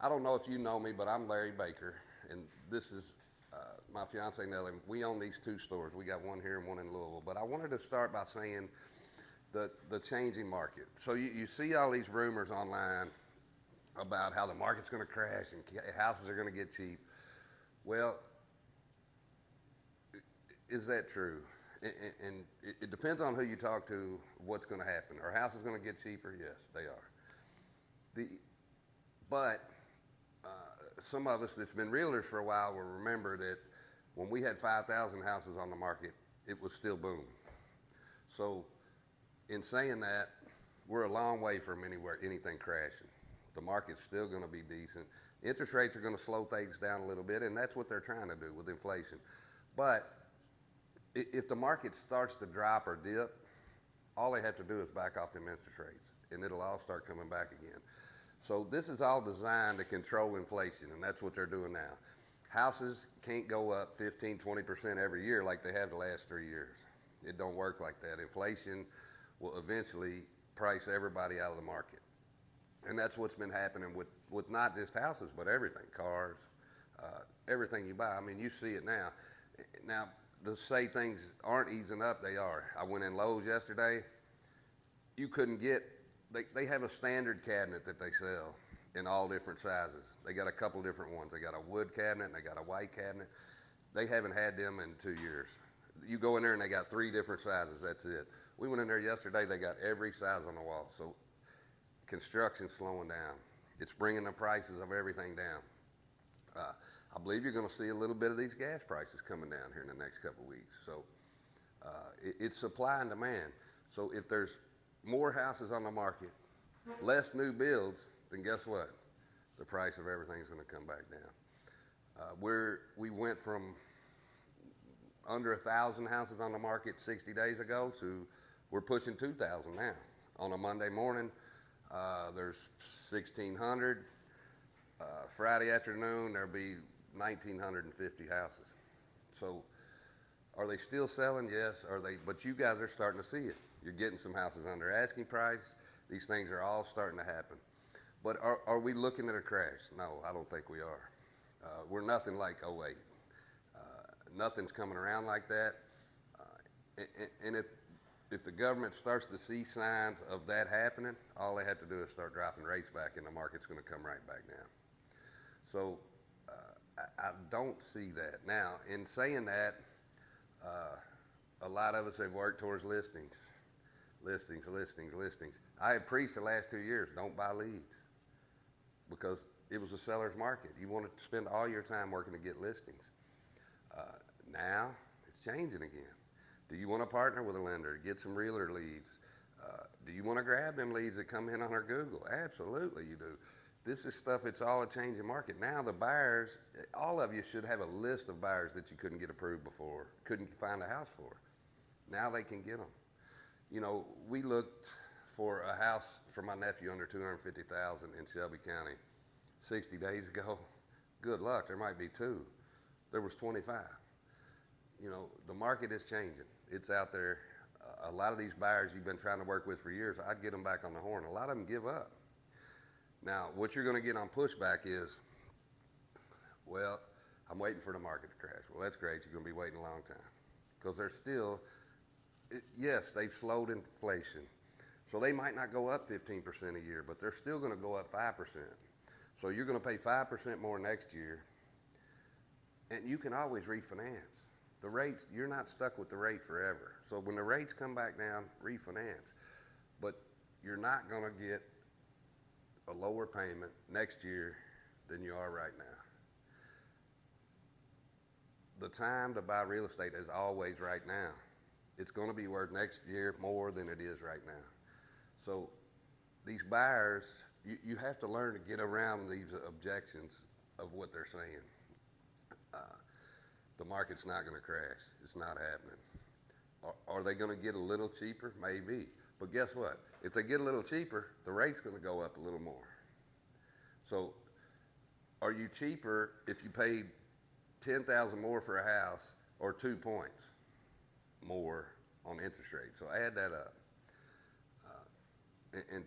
I don't know if you know me, but I'm Larry Baker, and this is my fiance Nellie. We own these two stores. We got one here and one in Louisville. But I wanted to start by saying the changing market. So you see all these rumors online about how the market's going to crash and houses are going to get cheap. Well, is that true? And it depends on who you talk to, what's going to happen. Are houses going to get cheaper? Yes, they are. The, but some of us that's been realtors for a while will remember that when we had 5,000 houses on the market, it was still boom. So, in saying that, we're a long way from anywhere anything crashing. The market's still going to be decent. Interest rates are going to slow things down a little bit, and that's what they're trying to do with inflation. But if the market starts to drop or dip, all they have to do is back off them interest rates, and it'll all start coming back again. So this is all designed to control inflation, and that's what they're doing now. Houses can't go up 15, 20% every year like they have the last 3 years. It don't work like that. Inflation will eventually price everybody out of the market. And that's what's been happening with not just houses, but everything, cars, everything you buy. I mean, you see it now. Now, to say things aren't easing up, they are. I went in Lowe's yesterday. You couldn't get, they have a standard cabinet that they sell in all different sizes. They got a couple different ones. They got a wood cabinet and they got a white cabinet. They haven't had them in 2 years. You go in there and they got 3 different sizes, that's it. We went in there yesterday, they got every size on the wall. So construction's slowing down. It's bringing the prices of everything down. I believe you're going to see a little bit of these gas prices coming down here in the next couple of weeks. So it's supply and demand. So if there's more houses on the market, less new builds, then guess what? The price of everything's going to come back down. We went from under 1,000 houses on the market 60 days ago to we're pushing 2,000 now. On a Monday morning, there's 1,600. Friday afternoon, there'll be 1,950 houses. So are they still selling? Yes. Are they? But you guys are starting to see it. You're getting some houses under asking price. These things are all starting to happen. But are we looking at a crash? No, I don't think we are. We're nothing like '08. Nothing's coming around like that. And if the government starts to see signs of that happening, all they have to do is start dropping rates back, and the market's going to come right back down. So I don't see that. Now, in saying that, a lot of us have worked towards listings. I have preached the last 2 years, don't buy leads, because it was a seller's market. You want to spend all your time working to get listings. Now, it's changing again. Do you want to partner with a lender, get some realtor leads? Do you want to grab them leads that come in on our Google? Absolutely you do. This is stuff, it's all a changing market. Now the buyers, all of you should have a list of buyers that you couldn't get approved before, couldn't find a house for. Now they can get them. You know, we looked for a house for my nephew under $250,000 in Shelby County 60 days ago. Good luck, there might be 2. There was 25. You know, the market is changing. It's out there. A lot of these buyers you've been trying to work with for years, I'd get them back on the horn. A lot of them give up. Now, what you're going to get on pushback is, well, I'm waiting for the market to crash. Well, that's great. You're going to be waiting a long time. Because they're still, yes, they've slowed inflation. So they might not go up 15% a year, but they're still going to go up 5%. So you're going to pay 5% more next year, and you can always refinance. The rates, you're not stuck with the rate forever. So when the rates come back down, refinance. But you're not going to get a lower payment next year than you are right now. The time to buy real estate is always right now. It's going to be worth next year more than it is right now. So these buyers, you have to learn to get around these objections of what they're saying. The market's not going to crash. It's not happening. Are they going to get a little cheaper? Maybe. But guess what? If they get a little cheaper, the rate's going to go up a little more. So are you cheaper if you paid $10,000 more for a house or 2 points more on interest rates? So add that up. And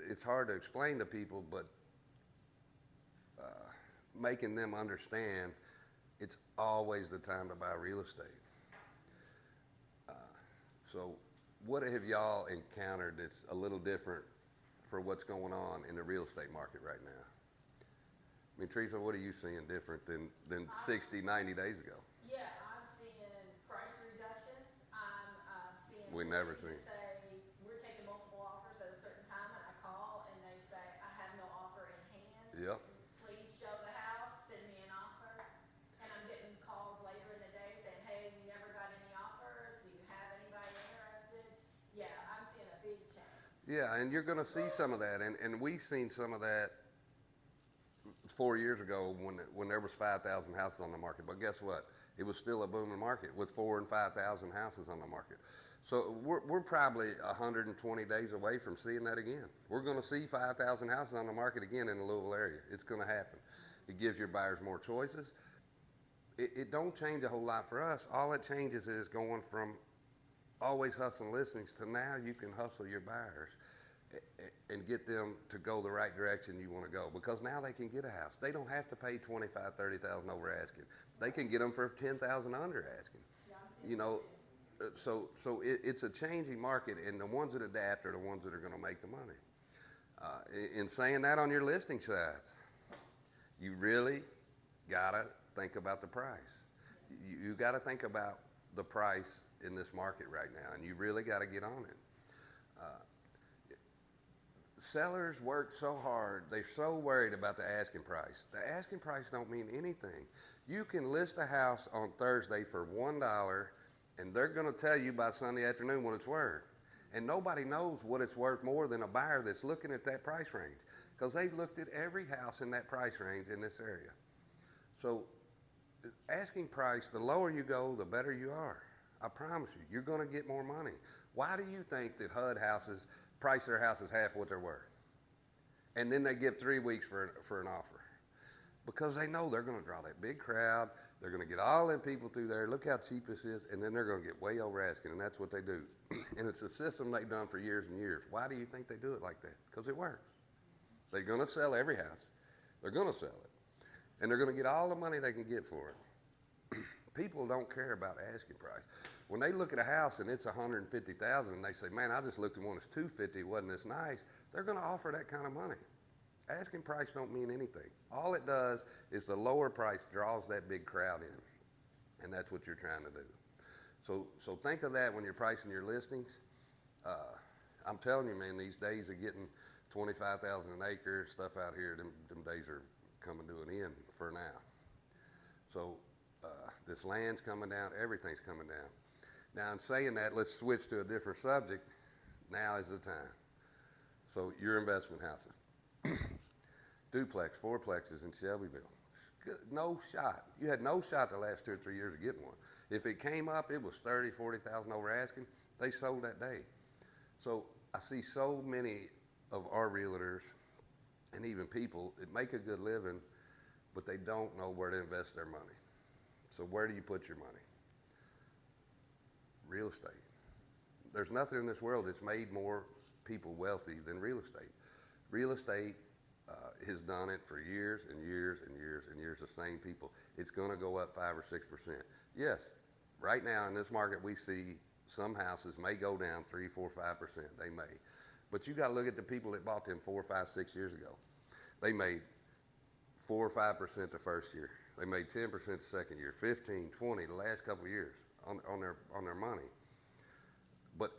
it's hard to explain to people, but making them understand it's always the time to buy real estate. So what have y'all encountered that's a little different for what's going on in the real estate market right now? I mean, Teresa, what are you seeing different than 60, 90 days ago? Yeah, I'm seeing price reductions. I'm seeing We never listings seen. that say we're taking multiple offers at a certain time, and I call and they say I have no offer in hand. Yep. Please show the house, send me an offer. And I'm getting calls later in the day saying, hey, we never got any offers. Do you have anybody interested? Yeah, I'm seeing a big change. Yeah, and you're going to see some of that, and we seen some of that 4 years ago when there was 5,000 houses on the market. But guess what? It was still a booming market with 4,000 and 5,000 houses on the market. So we're probably 120 days away from seeing that again. We're going to see 5,000 houses on the market again in the Louisville area. It's going to happen. It gives your buyers more choices. It don't change a whole lot for us. All it changes is going from always hustling listings to now you can hustle your buyers and get them to go the right direction you want to go, because now they can get a house. They don't have to pay 25, 30,000 over asking. They can get them for 10,000 under asking. Yeah, I'm seeing You know, that too. it's a changing market, and the ones that adapt are the ones that are going to make the money. In saying that, on your listing sides, you really gotta think about the price. You gotta think about the price in this market right now, and you really gotta get on it. Sellers work so hard, they're so worried about the asking price. The asking price don't mean anything. You can list a house on Thursday for $1, and they're gonna tell you by Sunday afternoon what it's worth. And nobody knows what it's worth more than a buyer that's looking at that price range, because they've looked at every house in that price range in this area. So asking price, the lower you go, the better you are. I promise you, you're gonna get more money. Why do you think that HUD houses price their houses half what they're worth? And then they give 3 weeks for an offer. Because they know they're gonna draw that big crowd, they're gonna get all them people through there, look how cheap this is, and then they're gonna get way over asking, and that's what they do. And it's a system they've done for years and years. Why do you think they do it like that? Because it works. They're gonna sell every house, they're gonna sell it, and they're gonna get all the money they can get for it. People don't care about asking price. When they look at a house and it's 150,000 and they say, man, I just looked at one that's 250, wasn't this nice? They're gonna offer that kind of money. Asking price don't mean anything. All it does is the lower price draws that big crowd in, and that's what you're trying to do. So think of that when you're pricing your listings. I'm telling you, man, these days of getting 25,000 an acre, stuff out here, them days are coming to an end for now. So this land's coming down, everything's coming down. Now, in saying that, let's switch to a different subject. Now is the time. So your investment houses. Duplex, fourplexes in Shelbyville. No shot. You had no shot the last 2 or 3 years of getting one. If it came up, it was 30, 40,000 over asking. They sold that day. So I see so many of our realtors and even people that make a good living, but they don't know where to invest their money. So where do you put your money? Real estate. There's nothing in this world that's made more people wealthy than real estate. Real estate has done it for years and years and years and years, the same people. It's gonna go up 5 or 6%. Yes, right now in this market we see some houses may go down 3, 4, 5%, they may. But you gotta look at the people that bought them 4, 5, 6 years ago. They made 4 or 5% the first year. They made 10% the second year, 15, 20 the last couple of years on their money. But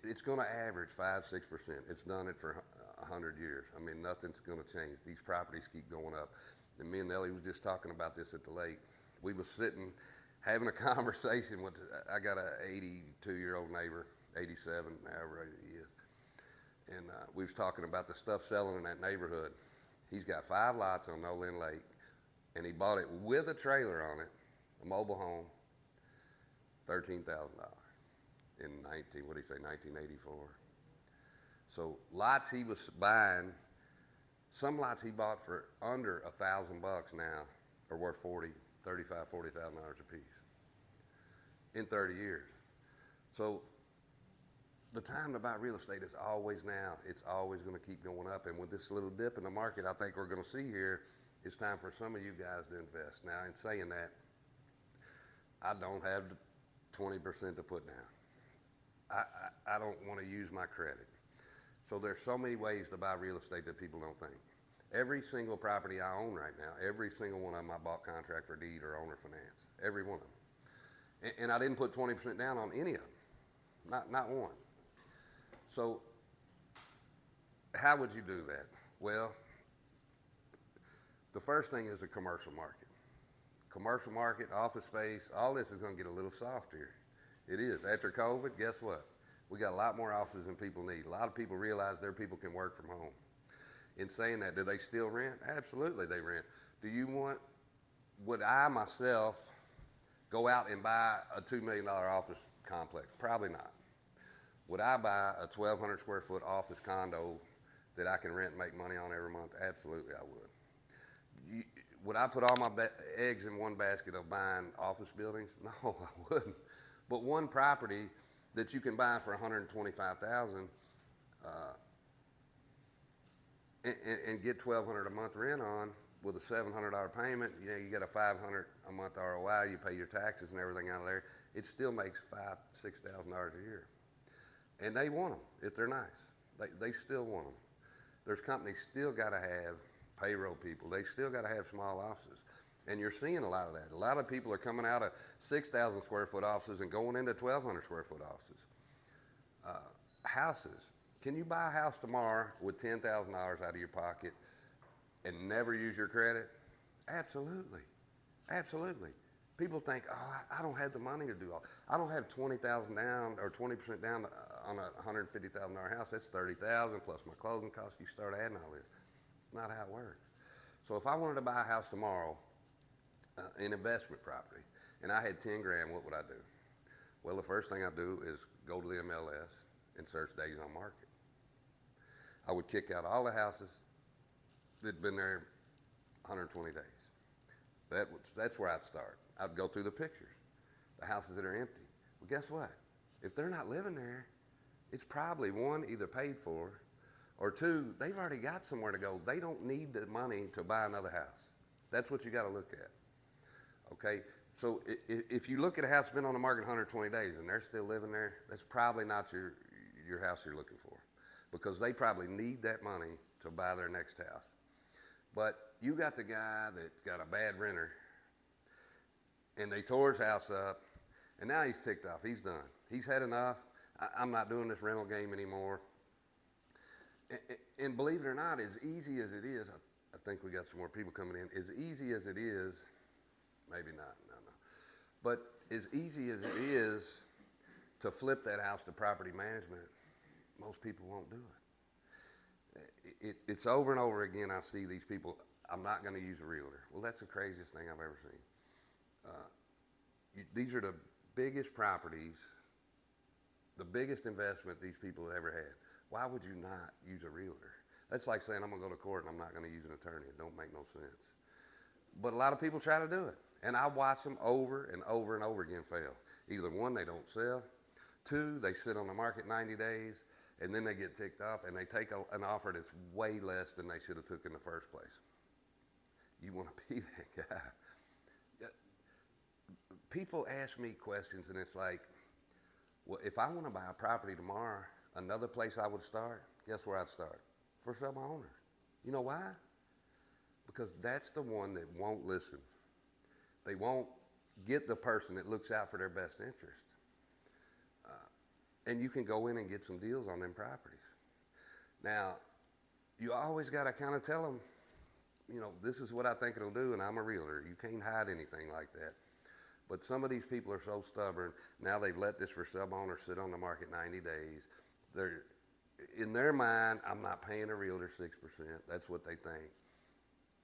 it's going to average 5, 6%. It's done it for 100 years. I mean, nothing's going to change. These properties keep going up. And me and Ellie was just talking about this at the lake. We was sitting having a conversation with, I got a 82-year-old neighbor, 87, however he is. And we was talking about the stuff selling in that neighborhood. He's got 5 lots on Nolan Lake, and he bought it with a trailer on it, a mobile home, $13,000 in 1984. So lots he was buying, some lots he bought for under $1,000 now are worth $40,000 a piece in 30 years. So the time to buy real estate is always now. It's always going to keep going up. And with this little dip in the market I think we're going to see here it's time for some of you guys to invest. Now, in saying that, I don't have the 20% to put down. I don't want to use my credit. So there's so many ways to buy real estate that people don't think. Every single property I own right now, every single one of them I bought contract for deed or owner finance. Every one of them. And I didn't put 20% down on any of them. Not one. So how would you do that? Well, the first thing is the commercial market. Commercial market, office space, all this is going to get a little softer. It is. After COVID, guess what? We got a lot more offices than people need. A lot of people realize their people can work from home. In saying that, do they still rent? Absolutely they rent. Would I myself go out and buy a $2 million office complex? Probably not. Would I buy a 1,200 square foot office condo that I can rent and make money on every month? Absolutely I would. Would I put all my eggs in one basket of buying office buildings? No, I wouldn't. But one property that you can buy for $125,000 and get $1,200 a month rent on with a $700 payment, you get a $500 a month ROI, you pay your taxes and everything out of there, it still makes $5,000-$6,000 a year. And they want them if they're nice. They still want them. There's companies still got to have payroll people. They still got to have small offices. And you're seeing a lot of that. A lot of people are coming out of 6,000 square foot offices and going into 1,200 square foot offices. Houses. Can you buy a house tomorrow with $10,000 out of your pocket and never use your credit? Absolutely. Absolutely. People think, oh, I don't have the money to do all. I don't have $20,000 down or 20% down on a $150,000 house. That's $30,000 plus my closing costs. You start adding all this. It's not how it works. So if I wanted to buy a house tomorrow, an investment property, and I had 10 grand, what would I do? Well, the first thing I do is go to the MLS and search days on market. I would kick out all the houses that'd been there 120 days. That's where I'd start. I'd go through the pictures, the houses that are empty. Well, guess what? If they're not living there, it's probably one, either paid for, or two, they've already got somewhere to go. They don't need the money to buy another house. That's what you got to look at. Okay? So if you look at a house that's been on the market 120 days and they're still living there, that's probably not your house you're looking for, because they probably need that money to buy their next house. But you got the guy that got a bad renter and they tore his house up and now he's ticked off. He's done. He's had enough. I'm not doing this rental game anymore. And believe it or not, as easy as it is, I think we got some more people coming in. As easy as it is, maybe not, no. But as easy as it is to flip that house to property management, most people won't do it. It's over and over again I see these people, I'm not going to use a realtor. Well, that's the craziest thing I've ever seen. These are the biggest properties, the biggest investment these people have ever had. Why would you not use a realtor? That's like saying I'm going to go to court and I'm not going to use an attorney. It don't make no sense. But a lot of people try to do it. And I watch them over and over and over again fail. Either one, they don't sell. Two, they sit on the market 90 days and then they get ticked off and they take an offer that's way less than they should have took in the first place. You want to be that guy. People ask me questions and it's like, well, if I want to buy a property tomorrow, another place I would start, guess where I'd start? For some owner. You know why? Because that's the one that won't listen. They won't get the person that looks out for their best interest. And you can go in and get some deals on them properties. Now, you always got to kind of tell them, this is what I think it'll do, and I'm a realtor. You can't hide anything like that. But some of these people are so stubborn. Now they've let this for sub owner sit on the market 90 days. In their mind, I'm not paying a realtor 6%. That's what they think.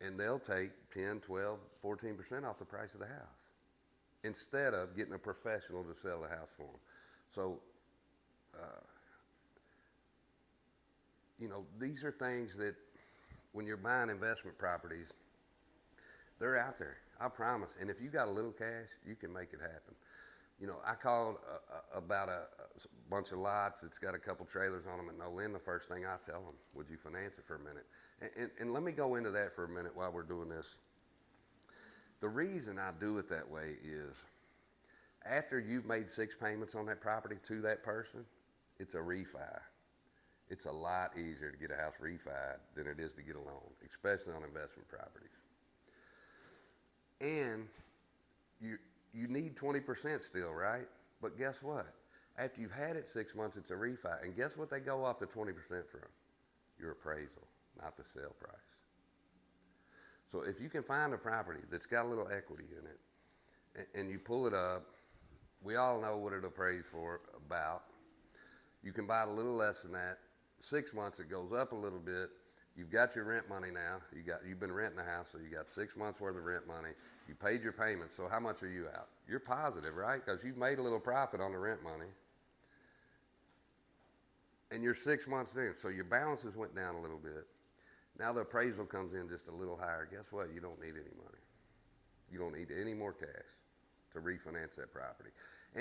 And they'll take 10, 12, 14% off the price of the house instead of getting a professional to sell the house for them. So, these are things that when you're buying investment properties, they're out there. I promise. And if you got a little cash, you can make it happen. I called about a bunch of lots that's got a couple trailers on them at no end. The first thing I tell them, would you finance it for a minute? And let me go into that for a minute while we're doing this. The reason I do it that way is after you've made 6 payments on that property to that person, it's a refi. It's a lot easier to get a house refied than it is to get a loan, especially on investment properties. And you need 20% still, right? But guess what? After you've had it 6 months, it's a refi. And guess what they go off the 20% from? Your appraisal, not the sale price. So if you can find a property that's got a little equity in it, and you pull it up, we all know what it appraised for about. You can buy it a little less than that. 6 months, it goes up a little bit. You've got your rent money now. You've been renting a house, so you got 6 months worth of rent money. You paid your payments, so how much are you out? You're positive, right? Because you've made a little profit on the rent money. And you're 6 months in, so your balances went down a little bit. Now the appraisal comes in just a little higher. Guess what? You don't need any money. You don't need any more cash to refinance that property.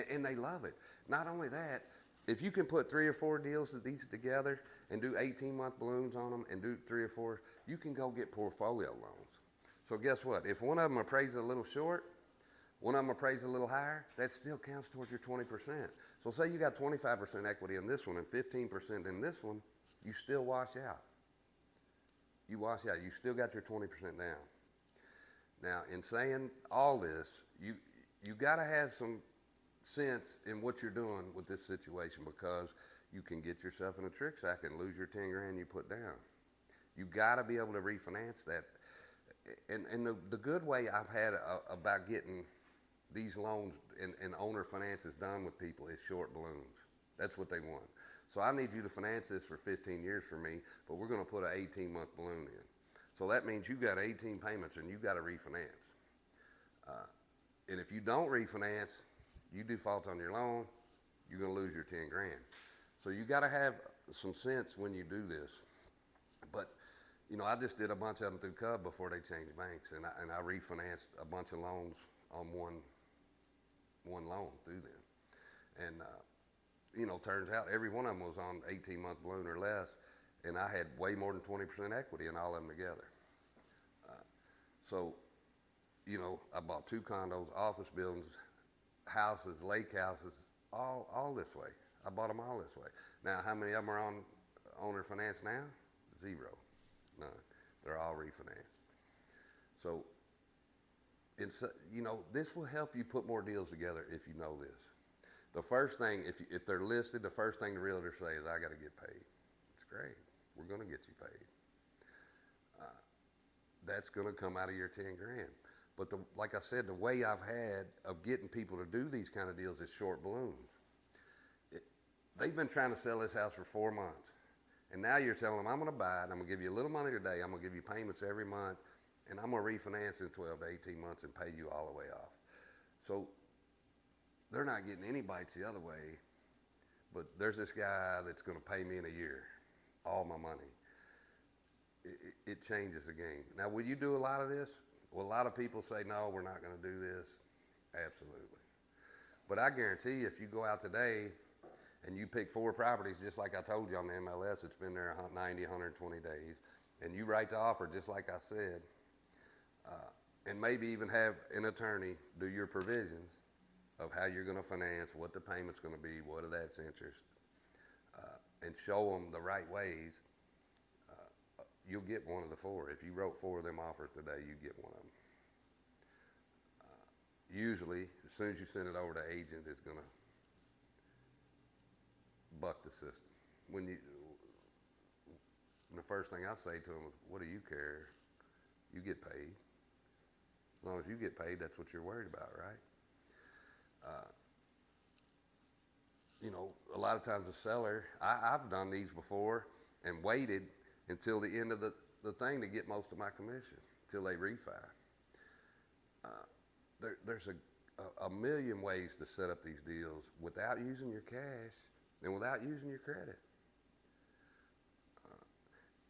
And they love it. Not only that, if you can put 3 or 4 deals of these together and do 18-month balloons on them and do 3 or 4, you can go get portfolio loans. So guess what? If one of them appraises a little short, one of them appraises a little higher, that still counts towards your 20%. So say you got 25% equity in this one and 15% in this one, you still wash out. You wash out. You still got your 20% down. Now, in saying all this, you got to have some sense in what you're doing with this situation, because you can get yourself in a trick sack and lose your 10 grand you put down. You got to be able to refinance that. And the good way I've had about getting these loans and owner finances done with people is short balloons. That's what they want. So I need you to finance this for 15 years for me, but we're going to put an 18-month balloon in. So that means you got 18 payments and you got to refinance. And if you don't refinance, you default on your loan, you're going to lose your 10 grand. So you got to have some sense when you do this. But, you know, I just did a bunch of them through Cub before they changed banks, and I refinanced a bunch of loans on one loan through them. And, you know, turns out every one of them was on 18-month balloon or less, and I had way more than 20% equity in all of them together. So, you know, I bought 2 condos, office buildings, houses, lake houses, all this way. I bought them all this way. Now, how many of them are on owner finance now? 0, none. They're all refinanced. So, you know, this will help you put more deals together if you know this. The first thing, if they're listed, the first thing the realtor say is, I got to get paid. It's great. We're going to get you paid. That's going to come out of your 10 grand. But like I said, the way I've had of getting people to do these kind of deals is short balloons. They've been trying to sell this house for 4 months. And now you're telling them, I'm going to buy it, I'm going to give you a little money today, I'm going to give you payments every month, and I'm going to refinance in 12 to 18 months and pay you all the way off. So they're not getting any bites the other way, but there's this guy that's going to pay me in a year all my money. It changes the game. Now, will you do a lot of this? Well, a lot of people say, no, we're not going to do this. Absolutely. But I guarantee you, if you go out today and you pick 4 properties, just like I told you on the MLS, it's been there 90, 120 days, and you write the offer just like I said, and maybe even have an attorney do your provisions of how you're going to finance, what the payment's going to be, what are that's interest, and show them the right ways, you'll get one of the 4. If you wrote 4 of them offers today, you get one of them. Usually, as soon as you send it over to agent, it's going to buck the system. The first thing I say to them is, what do you care? You get paid. As long as you get paid, that's what you're worried about, right? You know, a lot of times the seller, I've done these before and waited until the end of the thing to get most of my commission, till they refi. There's a million ways to set up these deals without using your cash and without using your credit.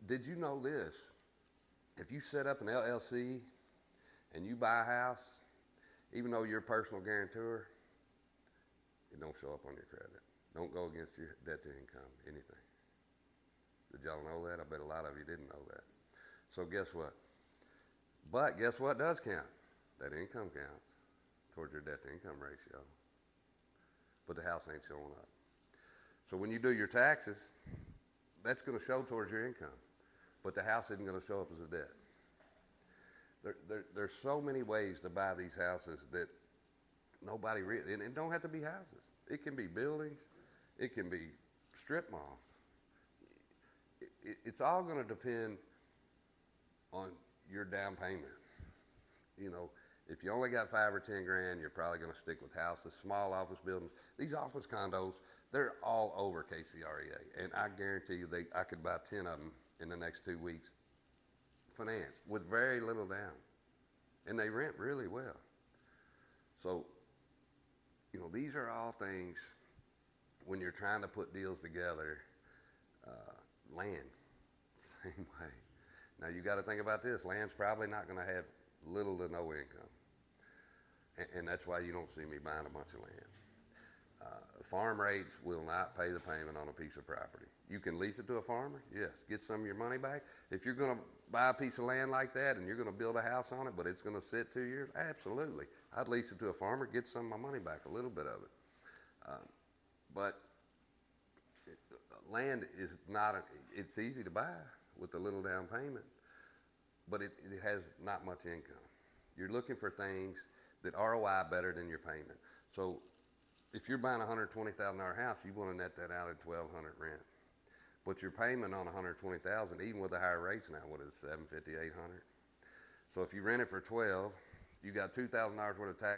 Did you know this? If you set up an LLC and you buy a house, even though you're a personal guarantor, it don't show up on your credit. Don't go against your debt to income, anything. Did y'all know that? I bet a lot of you didn't know that. So guess what? But guess what does count? That income counts towards your debt to income ratio. But the house ain't showing up. So when you do your taxes, that's going to show towards your income. But the house isn't going to show up as a debt. There's so many ways to buy these houses that nobody really, and it don't have to be houses. It can be buildings. It can be strip malls. It's all going to depend on your down payment. You know, if you only got 5 or 10 grand, you're probably going to stick with houses, small office buildings. These office condos, they're all over KCREA, and I guarantee you, I could buy 10 of them in the next 2 weeks, financed with very little down, and they rent really well. So, you know, these are all things when you're trying to put deals together. Land, same way. Now you got to think about this. Land's probably not going to have little to no income, and that's why you don't see me buying a bunch of land. Farm rates will not pay the payment on a piece of property. You can lease it to a farmer, yes, get some of your money back. If you're going to buy a piece of land like that and you're going to build a house on it, but it's going to sit 2 years, absolutely. I'd lease it to a farmer, get some of my money back, a little bit of it. But land is not, it's easy to buy with a little down payment, but it has not much income. You're looking for things that ROI better than your payment. So if you're buying a $120,000 house, you want to net that out at $1,200 rent. But your payment on $120,000, even with the higher rates now, what is it, $750, $800? So if you rent it for $12,000, you got $2,000 worth of tax.